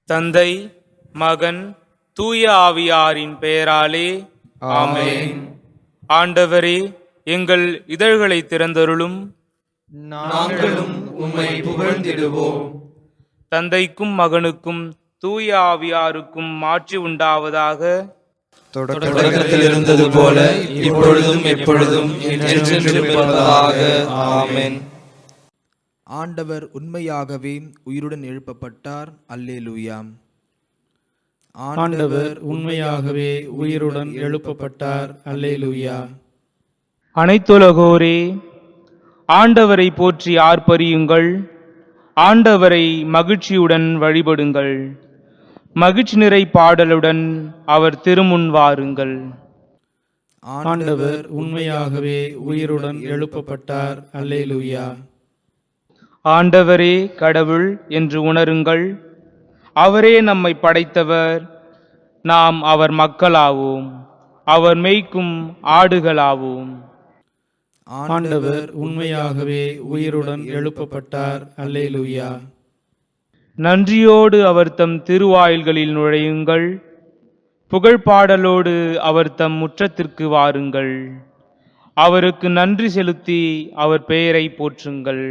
தந்தை, மகன், தூய ஆவியாரின் பெயராலே ஆமென். ஆண்டவரே, எங்கள் இதழ்களை திறந்தருளும். நாங்களும் உம்மை புகழ்ந்திடுவோம். தந்தைக்கும் மகனுக்கும் தூய ஆவியாருக்கும் மாட்சி உண்டாவதாக. தொடக்கத்தில் இருந்தது போல இப்பொழுதும் எப்பொழுதும் என்றென்றும் இருப்பதாக. ஆமென். ஆண்டவர் உண்மையாகவே உயிருடன் எழுப்பப்பட்டார். அல்லேலூயா. ஆண்டவர் உண்மையாகவே உயிருடன் எழுப்பப்பட்டார். அல்லேலூயா. அனைத்துலகோரே, ஆண்டவரை போற்றி ஆர்ப்பரியுங்கள். ஆண்டவரை மகிழ்ச்சியுடன் வழிபடுங்கள். மகிழ்ச்சி நிறை பாடலுடன் அவர் திருமுன் வாருங்கள். ஆண்டவர் உண்மையாகவே உயிருடன் எழுப்பப்பட்டார். அல்லேலூயா. ஆண்டவரே கடவுள் என்று உணருங்கள். அவரே நம்மை படைத்தவர். நாம் அவர் மக்களாவோம். அவர் மேய்க்கும் ஆடுகளாவோம். ஆண்டவர் உண்மையாகவே உயிருடன் எழுப்பப்பட்டார். அல்லேலூயா. நன்றியோடு அவர் தம் திருவாயில்களில் நுழையுங்கள். புகழ்பாடலோடு அவர் தம் முற்றத்திற்கு வாருங்கள். அவருக்கு நன்றி செலுத்தி அவர் பெயரை போற்றுங்கள்.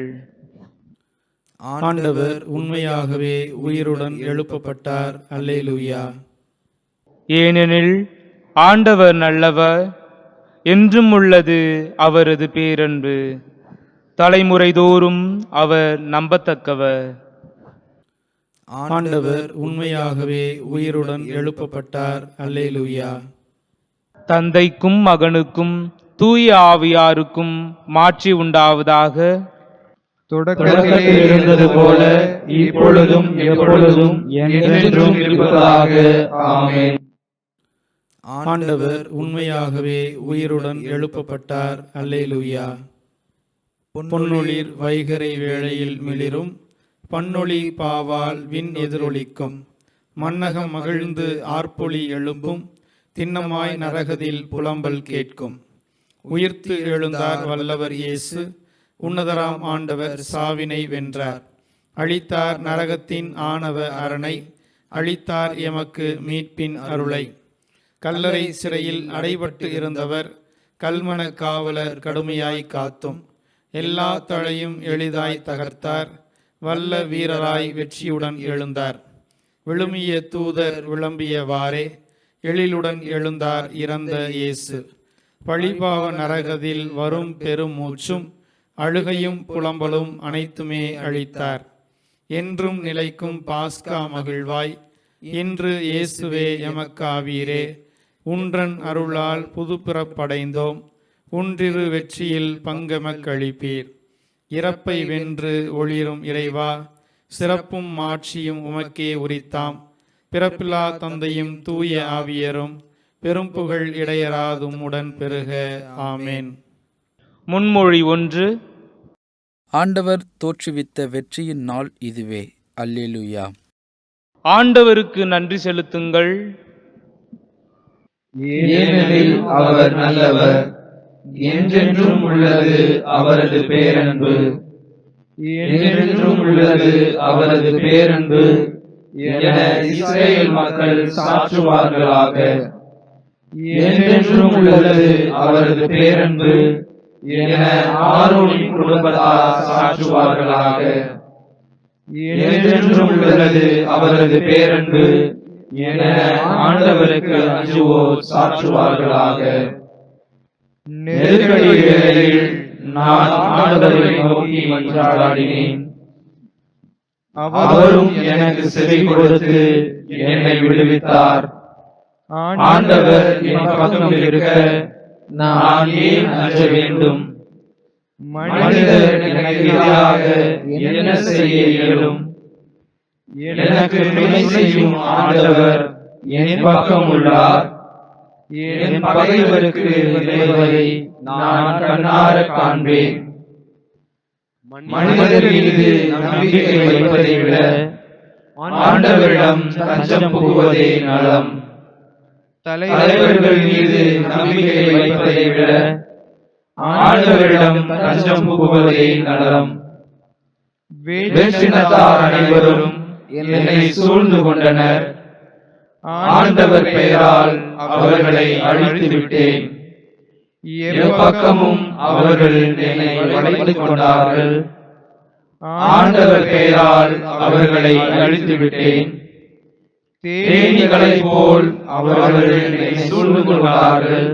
ஆண்டவர் உண்மையாகவே உயிருடன் எழுப்பப்பட்டார். அல்லேலூயா. ஏனெனில் ஆண்டவர் நல்லவர், என்றும் உள்ளது அவரது பேரன்பு. தலைமுறை தோறும் அவர் நம்பத்தக்கவர். ஆண்டவர் உண்மையாகவே உயிருடன் எழுப்பப்பட்டார். அல்லேலூயா. தந்தைக்கும் மகனுக்கும் தூய ஆவியாருக்கும் மாட்சி உண்டாவதாக. தொடக்கத்தில் இருந்தது போல இப்பொழுதும் எப்பொழுதும் என்றென்றும் இருப்பதாக. ஆமென். ஆண்டவர் உண்மையாகவே உயிருடன் எழுப்பப்பட்டார். அல்லேலூயா. பொன்னொளிர் வைகரை வேளையில் மிளிரும் பன்னொளி பாவால் விண் எதிரொலிக்கும். மன்னகம் மகிழ்ந்து ஆர்ப்பொலி எழும்பும். திண்ணமாய் நரகதில் புலம்பல் கேட்கும். உயிர்த்து எழுந்தார் வல்லவர் இயேசு. உன்னதராம் ஆண்டவர் சாவினை வென்றார். அழித்தார் நரகத்தின் ஆணவ அரணை. அழித்தார் எமக்கு மீட்பின் அருளை. கல்லறை சிறையில் அடைபட்டு இருந்தவர் கல்மன காவலர் கடுமையாய் காத்தும். எல்லா தழையும் எளிதாய் தகர்த்தார். வல்ல வீரராய் வெற்றியுடன் எழுந்தார். விழுமிய தூதர் விளம்பியவாறே எழிலுடன் எழுந்தார் இறந்த இயேசு. பழிபாவ நரகதில் வரும் பெரும் மூச்சும் அழுகையும் புலம்பலும் அனைத்துமே அழித்தார். என்றும் நிலைக்கும் பாஸ்கா மகிழ்வாய் இன்று இயேசுவே எமக்காவீரே. உன்றன் அருளால் புதுப்பிறப்படைந்தோம். உன்றிரு வெற்றியில் பங்கெமக்களிப்பீர். இறப்பை வென்று ஒளிரும் இறைவா, சிறப்பும் மாட்சியும் உமக்கே உரித்தாம். பிறப்பில்லா தந்தையும் தூய ஆவியரும் பெரும் புகழ் இடையராதும் உடன் பெருக. ஆமேன். முன்மொழி 1. ஆண்டவர் தோற்றுவித்த வெற்றியின் நாள் இதுவே. அல்லேலூயா. ஆண்டவருக்கு நன்றி செலுத்துங்கள். ஏனெனில் அவர் நல்லவர், என்றென்றும் உள்ளது அவரது பேரன்பு. என்றென்றும் உள்ளது அவரது பேரன்பு என இஸ்ரேல் மக்கள் சாற்றுவார்களாக. என்றென்றும் உள்ளது அவரது பேரன்பு என ஆரோனின் குடும்பத்தார் சாற்றுவார்களாக. என்றென்றும் உள்ளது அவரது பேரன்பு என ஆண்டவருக்கு அஞ்சுவோர் சாற்றுவார்களாக. நெருக்கடி வேளையில் நான் ஆண்டவரை நோக்கி மன்றாடினேன். அவரும் எனக்கு செவி கொடுத்து என்னை விடுவித்தார். ஆண்டவர் என் பக்கம் இருக்க நான் ஏன் அஞ்ச வேண்டும்? மனிதர் எனக்கு எதிராக என்ன செய்ய இயலும்? எனக்கு துணை செய்யும் ஆண்டவர் என் பக்கம் உள்ளார். என் பகைவருக்கு விளைவதை நான் கண்ணார காண்பேன். மனிதர் மீது நம்பிக்கை வைப்பதை விட ஆண்டவரிடம் தஞ்சம் புகுவதே நலம். தலைவர்கள் மீது நம்பிக்கை வைப்பதை விட ஆண்டவரிடம் தஞ்சம் புகுவதே நலம். வேற்றினத்தார் அனைவரும் என்னை சூழ்ந்து கொண்டனர். ஆண்டவர் பெயரால் அவர்களை அழித்து விட்டேன். எப்பக்கமும் அவர்கள் என்னை வளைத்துக் கொண்டார்கள். ஆண்டவர் பெயரால் அவர்களை அழித்து விட்டேன். தேனீகளைப் போல் அவர்கள் என்னை சூழ்ந்து கொண்டார்கள்.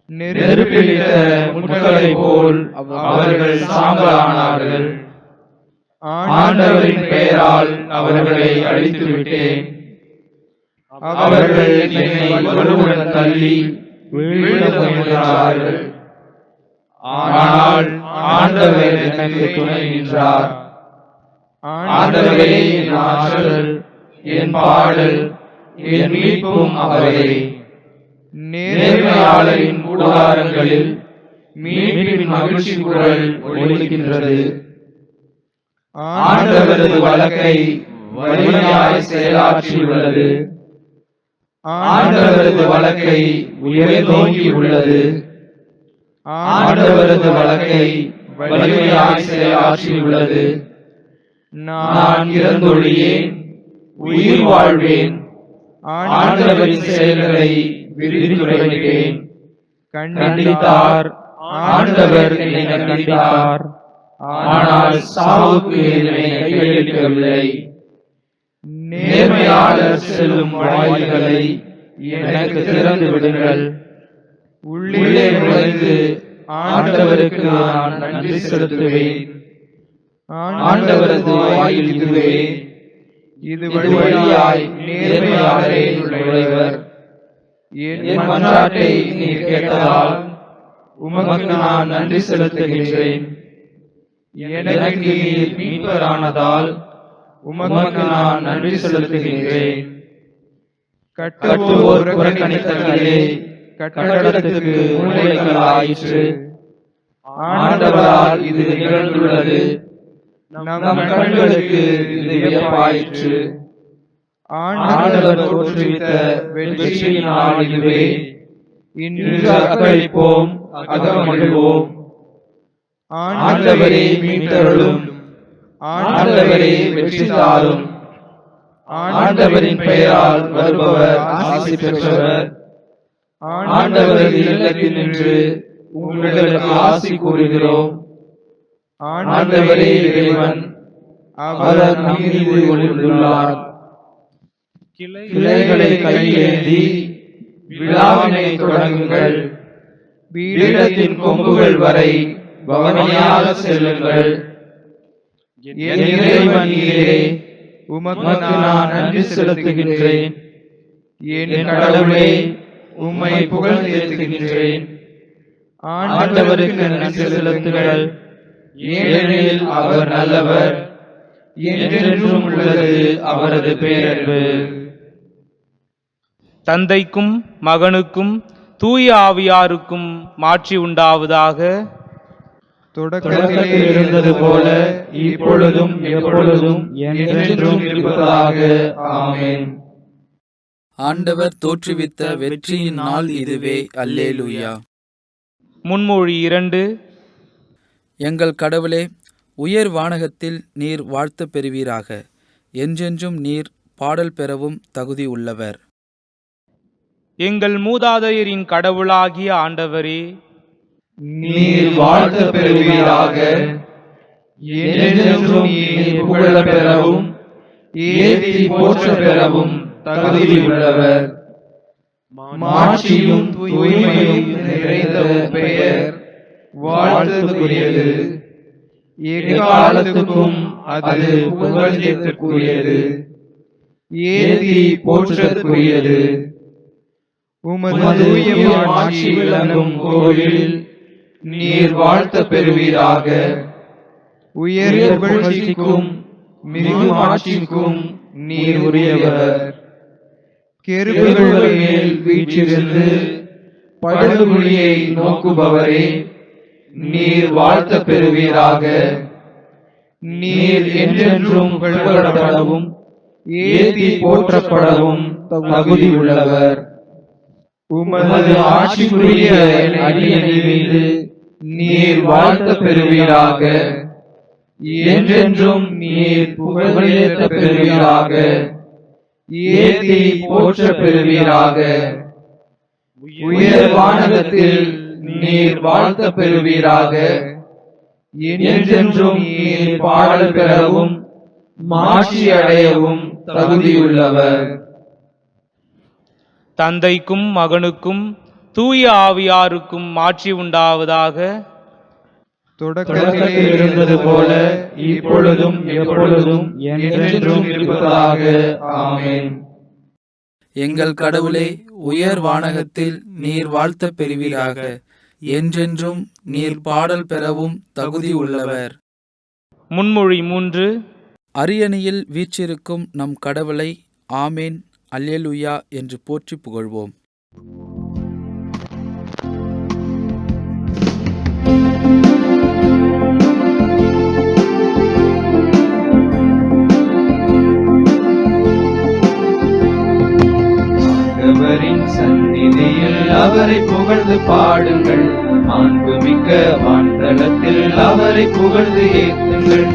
நெருப்பிலிட்ட முட்களைப் போல் அவர்கள் சாம்பலானார்கள். ஆண்டவரின் பெயரால் அவர்களை அழித்து விட்டேன். அவர்கள் என்னை வலுவுடன் தள்ளி வீழ முயன்றார்கள். ஆனால் ஆண்டவர் எனக்கு துணை நின்றார். ஆண்டவரே என் ஆற்றல், என் பாடல், என் மீட்பும் அவரே. நேர்மையாளரின் கூடாரங்களில் மீட்பின் மகிழ்ச்சி குரல் ஒலிக்கின்றது. ஆண்டவரது வழக்கை வலிமையாய் செயலாற்றியுள்ளது. ஆண்டவரது வழக்கை உயர்ந்தோங்கி உள்ளது. ஆண்டவரது வழக்கை வலிமையாய் செயலாற்றியுள்ளது. நான் இறந்தொழியேன், உயிர் வாழ்வேன். ஆண்டவரின் செயல்களை விரித்துரைப்பேன். கண்டித்தார், ஆண்டவர் என்னை கண்டித்தார். ஆனால் சாவுக்கு என்னை கையளிக்கவில்லை. நேர்மையாளர் செல்லும் வாயில்களை எனக்கு திறந்து விடுங்கள். உள்ளே நுழைந்து ஆண்டவருக்கு நான் நன்றி செலுத்துவேன். ஆண்டவரது வாயில் இதுவே. இது வழியாய் நேர்மையாளரே நுழைவர். என் மன்றாட்டை நீர் கேட்டதால் உமக்கு நான் நன்றி செலுத்துகின்றேன். எனக்கு நீர் மீட்பரானதால் உமக்கு நான் நன்றி செலுத்துகின்றேன். கட்டுவோர் புறக்கணித்தலே கட்டடத்துக்கு மூலைகளாயிற்று. ஆண்டவரால் இது நிகழ்ந்துள்ளது. நம் கண்களுக்கு இது வியப்பாயிற்று. ஆண்டவர் தோற்றுவித்த வெற்றியின் நாள் இதுவே. இன்று அக்களிப்போம், அகமகிழ்வோம். ஆண்டவரே மீட்டருளும். ஆண்டவரே வெற்றி தாரும். ஆண்டவரின் பெயரால் வருபவர் ஆசி பெற்றவர். ஆண்டவரது இல்லத்தில் நின்று உங்களுக்கு ஆசி கூறுகிறோம். ஆண்டவரே இறைவன், அவர் நம் மீது ஒளிர்ந்துள்ளார். கிளைகளை கையேந்தி விழாவினை தொடங்குங்கள். பீடத்தின் கொம்புகள் வரை பவனியாக செல்லுங்கள். என் இறைவன் நீரே, உமக்கு நான் நன்றி செலுத்துகின்றேன். என் கடவுளே, உம்மை புகழ்ந்தேத்துகின்றேன். ஆண்டவருக்கு நன்றி செலுத்துங்கள், ஏனெனில் அவர் நல்லவர். என்றென்றும் உள்ளது அவரது பேரன்பு. தந்தைக்கும் மகனுக்கும் தூய ஆவியாருக்கும் மாட்சி உண்டாவதாக. தொடக்கத்தில் இருந்தது போல இப்பொழுதும் எப்பொழுதும் என்றென்றும் இருப்பதாக. ஆமென். ஆண்டவர் தோற்றுவித்த வெற்றியின் நாள் இதுவே. அல்லேலூயா. முன்மொழி 2. எங்கள் கடவுளே, உயர் வானகத்தில் நீர் வாழ்த்து பெறுவீராக. என்றென்றும் நீர் பாடல் பெறவும் தகுதி உள்ளவர். எங்கள் மூதாதையரின் கடவுளாகிய ஆண்டவரே, நீர் வாழ்த்த பெறுவீராக. என்றென்றும் நீர் புகழ பெறவும் ஏத்தி போற்ற பெறவும் தகுதி உள்ளவர். மாட்சியும் தூய்மையும் நிறைந்த பெயர் வாழ்த்துக்குரியது. எக்காலத்துக்கும் அது புகழ்ச்சிக்குரியது, ஏத்தி போற்றற்குரியது. உமது தூய மாட்சி விளங்கும் கோவிலில் நீர் வாழ்த்த பெறுவீராக. உயர் புகழ்ச்சிக்கும் மிகு மாட்சிக்கும் நீர் உரியவர். கெருபுகள் மேல் வீற்றிருந்து படுகுழியை நோக்குபவரே, நீர் வாழ்த்த பெறுவீராக. நீர் என்றென்றும் புகழப்படவும் ஏத்தி போற்றப்படவும் தகுதி உள்ளவர். உமது ஆட்சிக்குரிய அடியனை மீது நீர் வாழ்த்த பெறுவீராக. என்றென்றும் நீர் புகழேற்ற பெறுவீராக. ஏத்தி போற்ற பெறுவீராக. உயர் வானகத்தில் நீர் வாழ்த்த பெறுவீராக. என்றென்றும் நீர் பாடல் பெறவும் மாட்சி அடையவும் தகுதியுள்ளவர். தந்தைக்கும் மகனுக்கும் தூய ஆவியாருக்கும் மாட்சி உண்டாவதாக. தொடக்கத்தில் இருந்தது போல இப்பொழுதும் எப்பொழுதும் என்றென்றும் இருப்பதாக. ஆமென். எங்கள் கடவுளே, உயர் வானகத்தில் நீர் வாழ்த்த பெறுவீராக. என்றென்றும் நீர் பாடல் பெறவும் தகுதி உள்ளவர். முன்மொழி 3. அரியணையில் வீற்றிருக்கும் நம் கடவுளை ஆமேன் அல்லேலூயா என்று போற்றி புகழ்வோம். ஆண்டவரின் சந்நிதியில் அவரை புகழ்ந்து பாடுங்கள். மாண்புமிக்க வான்தலத்தில் அவரை புகழ்ந்து ஏத்துங்கள்.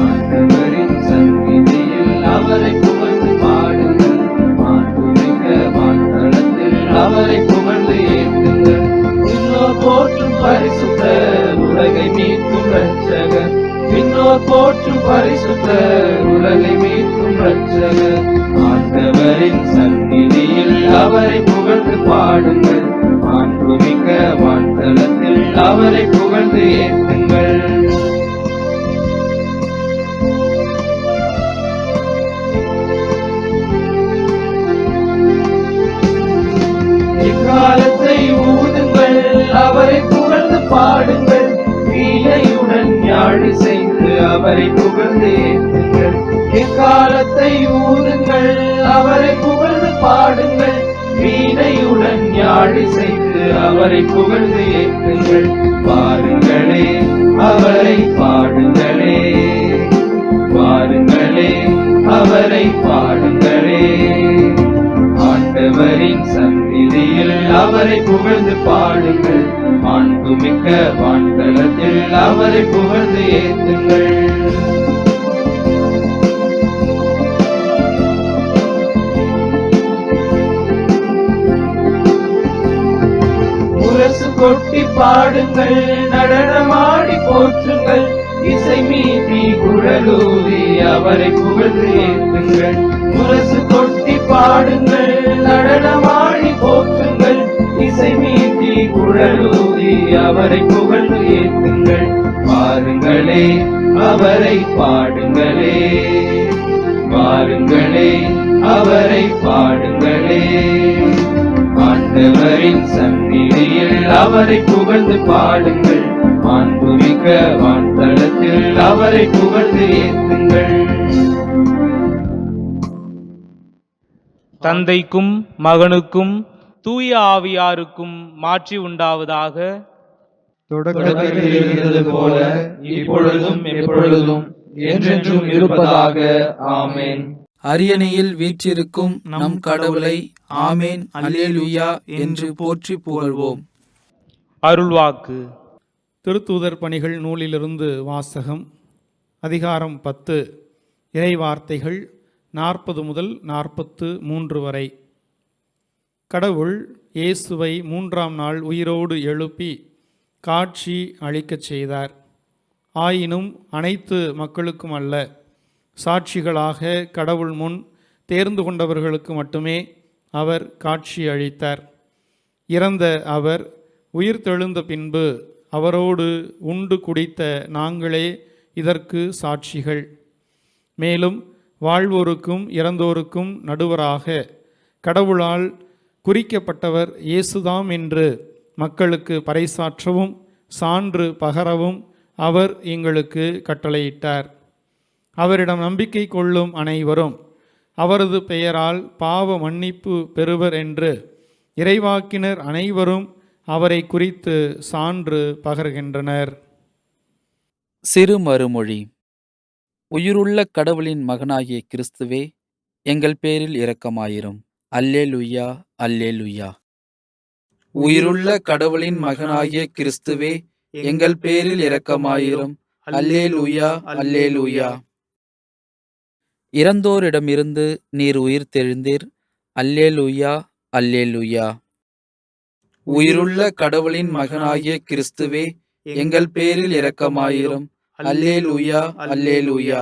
ஆண்டவரின் சந்நிதியில் அவரை புகழ்ந்து பாடுங்கள். மாண்புமிக்க வான்தலத்தில் அவரை புகழ்ந்து ஏத்துங்கள். விண்ணோர் போற்றும் பரிசுத்த உலகை மீட்கும் இரட்சகர். விண்ணோர் போற்றும் பரிசுத்த உலகை மீட்கும் இரட்சகர். ஆண்டவரின் சந்நிதியில் அவரை புகழ்ந்து பாடுங்கள். மாண்புமிக்க வான்தலத்தில் அவரை புகழ்ந்து ஏத்துங்கள். இக்காலத்தை ஊதுங்கள், அவரை புகழ்ந்து பாடுங்கள். வீணையுடன் யாழ் செய்து அவரை புகழ்ந்து ஏத்துங்கள். இக்காலத்தை ஊதுங்கள், அவரை புகழ்ந்து பாடுங்கள். வீணையுடன் யாழ் செய்து அவரை புகழ்ந்து ஏத்துங்கள். பாருங்களே, அவரை பாடுங்களே. பாருங்களே, அவரை பாடுங்களே. ஆண்டவரின் சந்நிதியில் அவரை புகழ்ந்து பாடுங்கள். மாண்புமிக்க வான்தலத்தில் அவரை புகழ்ந்து ஏத்துங்கள். முரசு கொட்டி பாடுங்கள், நடனமாடி போற்றுங்கள். இசை மீட்டி குழலூதி அவரை புகழ்ந்து ஏத்துங்கள். முரசு கொட்டி பாடுங்கள், நடனமாடி போற்றுங்கள். இசை மீட்டி குழலூதி அவரை புகழ்ந்து ஏத்துங்கள். பாருங்களே, அவரை பாடுங்களே. பாருங்களே, அவரை பாடுங்களே. ஆண்டவரின் சந்நிதியில் அவரை புகழ்ந்து பாடுங்கள். மாண்புமிக்க வான்தலத்தில் அவரை புகழ்ந்து ஏத்துங்கள். தந்தைக்கும் மகனுக்கும் தூய ஆவியாருக்கும் மாட்சி உண்டாவதாக. தொடக்கத்தில் இருந்தது போல இப்பொழுதும் எப்பொழுதும் என்றென்றும் இருப்பதாக. ஆமென். அரியணையில் வீற்றிருக்கும் நம் கடவுளை ஆமேன் அல்லேலூயா என்று போற்றி புகழ்வோம். அருள்வாக்கு. திருத்தூதர் பணிகள் நூலிலிருந்து வாசகம். அதிகாரம் 10. இறைவார்த்தைகள் 40 முதல் 43 வரை. கடவுள் இயேசுவை 3ஆம் நாள் உயிரோடு எழுப்பி காட்சி அளிக்கச் செய்தார். ஆயினும் அனைத்து மக்களுக்கும் அல்ல, சாட்சிகளாக கடவுள் முன் தேர்ந்து கொண்டவர்களுக்கு மட்டுமே அவர் காட்சி அளித்தார். இறந்த அவர் உயிர்த்தெழுந்த பின்பு அவரோடு உண்டு குடித்த நாங்களே இதற்கு சாட்சிகள். மேலும் வாழ்வோருக்கும் இறந்தோருக்கும் நடுவராக கடவுளால் குறிக்கப்பட்டவர் இயேசுதாம் என்று மக்களுக்கு பறைசாற்றவும் சான்று பகரவும் அவர் எங்களுக்கு கட்டளையிட்டார். அவரிடம் நம்பிக்கை கொள்ளும் அனைவரும் அவரது பெயரால் பாவ மன்னிப்பு பெறுவர் என்று இறைவாக்கினர் அனைவரும் அவரை குறித்து சான்று பகர்கின்றனர். சிறு மறுமொழி. உயிருள்ள கடவுளின் மகனாகிய கிறிஸ்துவே, எங்கள் பேரில் இரக்கமாயிரும். அல்லேலூயா, அல்லேலூயா. உயிருள்ள கடவுளின் மகனாகிய கிறிஸ்துவே, எங்கள் பேரில் இரக்கமாயிரும். அல்லேலூயா அல்லேலூயா. இறந்தோரிடமிருந்து நீர் உயிர்த்தெழுந்தீர். அல்லேலூயா அல்லேலூயா. உயிருள்ள கடவுளின் மகனாகிய கிறிஸ்துவே, எங்கள் பேரில் இரக்கமாயிரும். அல்லேலூயா அல்லேலூயா.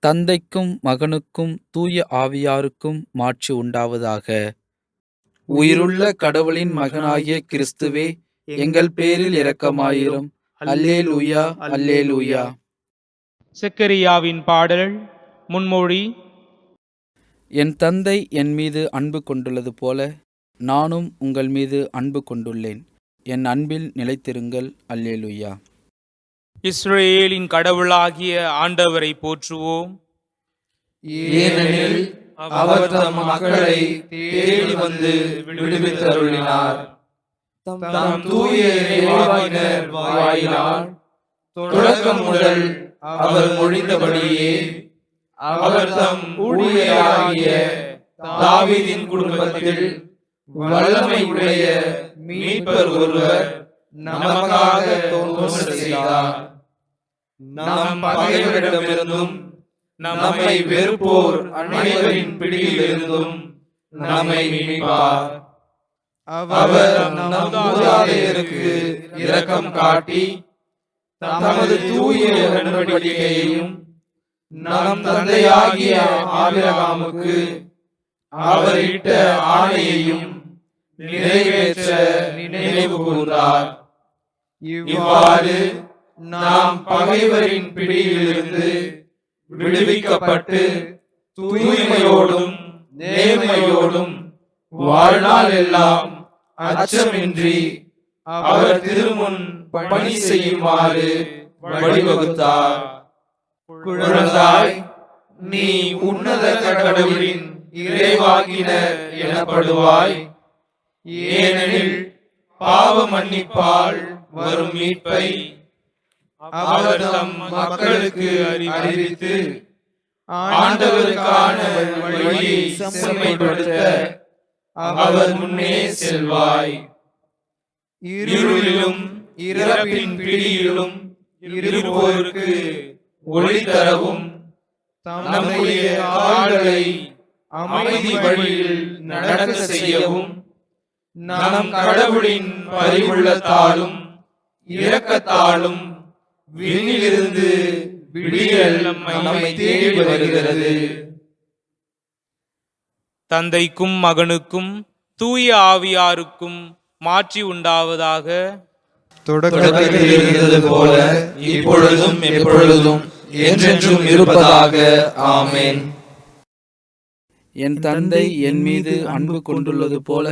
தந்தைக்கும் மகனுக்கும் தூய ஆவியாருக்கும் மாட்சி உண்டாவதாக. உயிருள்ள கடவுளின் மகனாகிய கிறிஸ்துவே, எங்கள் பேரில் இரக்கமாயிரும். அல்லேலூயா அல்லேலூயா. செக்கரியாவின் பாடல் முன்மொழி. என் தந்தை என் மீது அன்பு கொண்டுள்ளது போல நானும் உங்கள் மீது அன்பு கொண்டுள்ளேன். என் அன்பில் நிலைத்திருங்கள். அல்லேலூயா. இஸ்ரவேலின் கடவுளாகிய ஆண்டவரை போற்றுவோம். ஏனெனில் அவர் தம் மக்களை தேடி வந்து விடுவித்தருளினார். தம் தூய இறைவாக்கினர் வாயினால் தொடக்கம் முதல் அவர் மொழிந்தபடியே அவர் தம் ஊழியராகிய தாவீதின் குடும்பத்தில் வல்லமை உடைய மீட்பர் ஒருவர் நமக்காக தோன்ற செய்தார். நம் பகைவரிடமிருந்தும் நம்மை வெறுப்போர் அனைவரின் பிடியிலிருந்தும் நம்மை மீட்பார். அவர் நம் மூதாதையருக்கு இரக்கம் காட்டி தமது தூய உடன்படிக்கையையும் நம் தந்தையாகிய ஆபிரகாமுக்கு அவர் இட்ட ஆணையையும் நிறைவேற்ற நினைவு கூர்ந்தார். இவ்வாறு நாம் பகைவரின் பிடியிலிருந்து விடுவிக்கப்பட்டு தூய்மையோடும் நேர்மையோடும் வாழ்நாள் எல்லாம் அச்சமின்றி அவர் திருமுன் பணி செய்யுமாறு வழிவகுத்தார். குழந்தாய், நீ உன்னத கடவுளின் இறைவாக்கினர் எனப்படுவாய். ஏனெனில் பாவ மன்னிப்பால் வரும் மீட்பை அவர் தம் மக்களுக்கு அறிவித்து ஆண்டவருக்கான வழியை செம்மைப்படுத்த அவர் முன்னே செல்வாய். இருளிலும் இறப்பின் பிடியிலும் இருப்போருக்கு ஒளி தரவும் நம்முடைய கால்களை அமைதி வழியில் நடக்க செய்யவும் நம் கடவுளின் பரிவுள்ளத்தாலும் இரக்கத்தாலும் விண்ணிலிருந்து விடியல் நம்மை தேடி வருகிறது. தந்தைக்கும் மகனுக்கும் தூய ஆவியாருக்கும் மாட்சி உண்டாவதாக. தொடக்கத்தில் இருந்தது போல இப்பொழுதும் எப்பொழுதும் என்றென்றும் இருப்பதாக. ஆமென். என் தந்தை என் மீது அன்பு கொண்டுள்ளது போல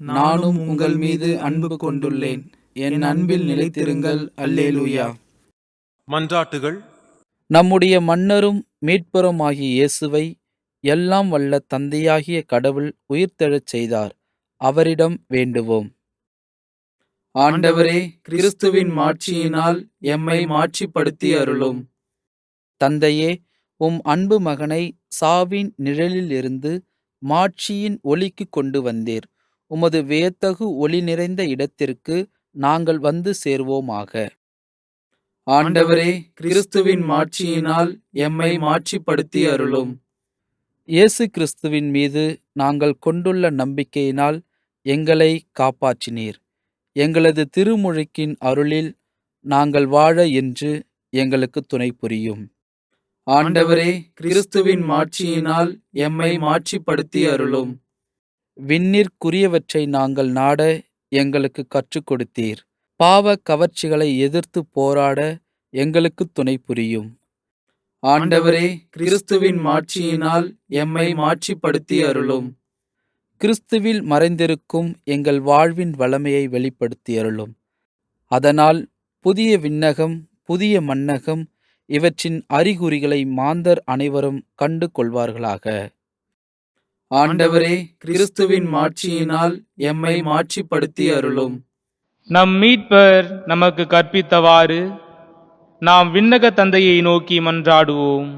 நானும் உங்கள் மீது அன்பு கொண்டுள்ளேன். என் அன்பில் நிலைத்திருங்கள். அல்லேலூயா. மன்றாட்டுகள். நம்முடைய மன்னரும் மீட்பரும் ஆகிய இயேசுவை எல்லாம் வல்ல தந்தையாகிய கடவுள் உயிர்த்தெழச் செய்தார். அவரிடம் வேண்டுவோம். ஆண்டவரே, கிறிஸ்துவின் மாட்சியினால் எம்மை மாட்சிப்படுத்தி அருளும். தந்தையே, உம் அன்பு மகனை சாவின் நிழலில் இருந்து மாட்சியின் ஒளிக்கு கொண்டு வந்தீர். உமது வியத்தகு ஒளி நிறைந்த இடத்திற்கு நாங்கள் வந்து சேர்வோமாக. ஆண்டவரே, கிறிஸ்துவின் மாட்சியினால் எம்மை மாட்சிப்படுத்தி அருளும். இயேசு கிறிஸ்துவின் மீது நாங்கள் கொண்டுள்ள நம்பிக்கையினால் எங்களை காப்பாற்றினீர். எங்களது திருமுழுக்கின் அருளில் நாங்கள் வாழ என்று எங்களுக்கு துணை புரியும். ஆண்டவரே, கிறிஸ்துவின் மாட்சியினால் எம்மை மாட்சிப்படுத்தி அருளும். விண்ணிற்குரியவற்றை நாங்கள் நாட எங்களுக்கு கற்றுக் கொடுத்தீர். பாவ கவர்ச்சிகளை எதிர்த்து போராட எங்களுக்கு துணை புரியும். ஆண்டவரே, கிறிஸ்துவின் மாட்சியினால் எம்மை மாட்சிப்படுத்தி அருளும். கிறிஸ்துவில் மறைந்திருக்கும் எங்கள் வாழ்வின் வளமையை வெளிப்படுத்தி அருளும். அதனால் புதிய விண்ணகம், புதிய மண்ணகம் இவற்றின் அறிகுறிகளை மாந்தர் அனைவரும் கண்டு கொள்வார்களாக. ஆண்டவரே, கிறிஸ்துவின் மாட்சியினால் எம்மை மாட்சிப்படுத்தி அருளும். நம் மீட்பர் நமக்கு கற்பித்தவாறு நாம் விண்ணக தந்தையை நோக்கி மன்றாடுவோம்.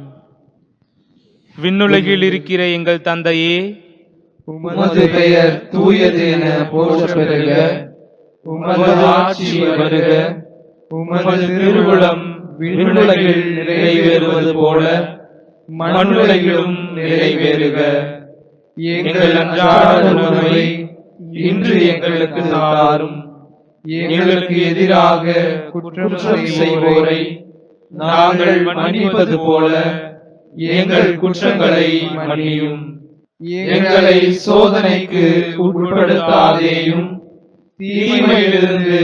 விண்ணுலகில் இருக்கிற எங்கள் தந்தையே, உமது பெயர் தூயது என போற்ற பெறுக. உமது ஆட்சி வருக. உமது திருவுளம் விண்ணுலகில் நிறைவேறுவது போல மண்ணுலகிலும் நிறைவேறுக. எங்கள் அன்றாட உணவை இன்று எங்களுக்கு தாரும். எங்களுக்கு எதிராக குற்றம் செய்வோரை நாங்கள் மன்னிப்பது போல எங்கள் குற்றங்களை மன்னியும். எங்களை சோதனைக்கு உட்படுத்தாதேயும், தீமையிலிருந்து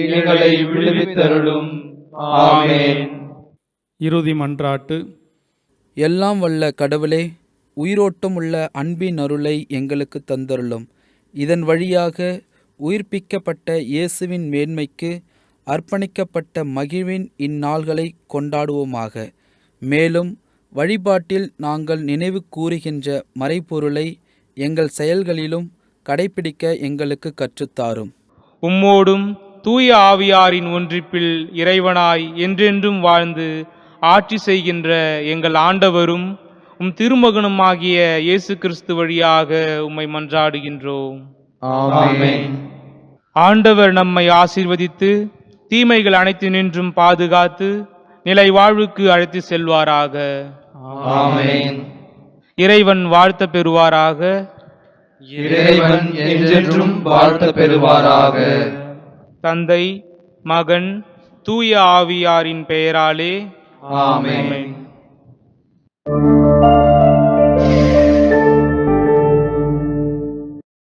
எங்களை விடுவித்தருளும். ஆமென். இறுதி மன்றாட்டு. எல்லாம் வல்ல கடவுளே, உயிரோட்டம் உள்ள அன்பின் அருளை எங்களுக்கு தந்தருளும். இதன் வழியாக உயிர்ப்பிக்கப்பட்ட இயேசுவின் மேன்மைக்கு அர்ப்பணிக்கப்பட்ட மகிழ்வின் இந்நாள்களை கொண்டாடுவோமாக. மேலும் வழிபாட்டில் நாங்கள் நினைவு கூறுகின்ற மறைபொருளை எங்கள் செயல்களிலும் கடைப்பிடிக்க எங்களுக்கு கற்றுத்தாரும். உம்மோடும் தூய ஆவியாரின் ஒன்றிப்பில் இறைவனாய் என்றென்றும் வாழ்ந்து ஆட்சி செய்கின்ற எங்கள் ஆண்டவரும் உம் திருமகனுமாகிய இயேசு கிறிஸ்து வழியாக உம்மை மன்றாடுகின்றோம். ஆமென். ஆண்டவர் நம்மை ஆசீர்வதித்து தீமைகள் அனைத்து நின்றும் பாதுகாத்து நிலை வாழ்வுக்கு அழைத்து செல்வாராக. ஆமென். இறைவன் வாழ்த்த பெறுவாராக. இறைவன் என்றென்றும் வாழ்த்த பெறுவாராக. தந்தை, மகன், தூய ஆவியாரின் பெயராலே ஆமென். ஆமென்.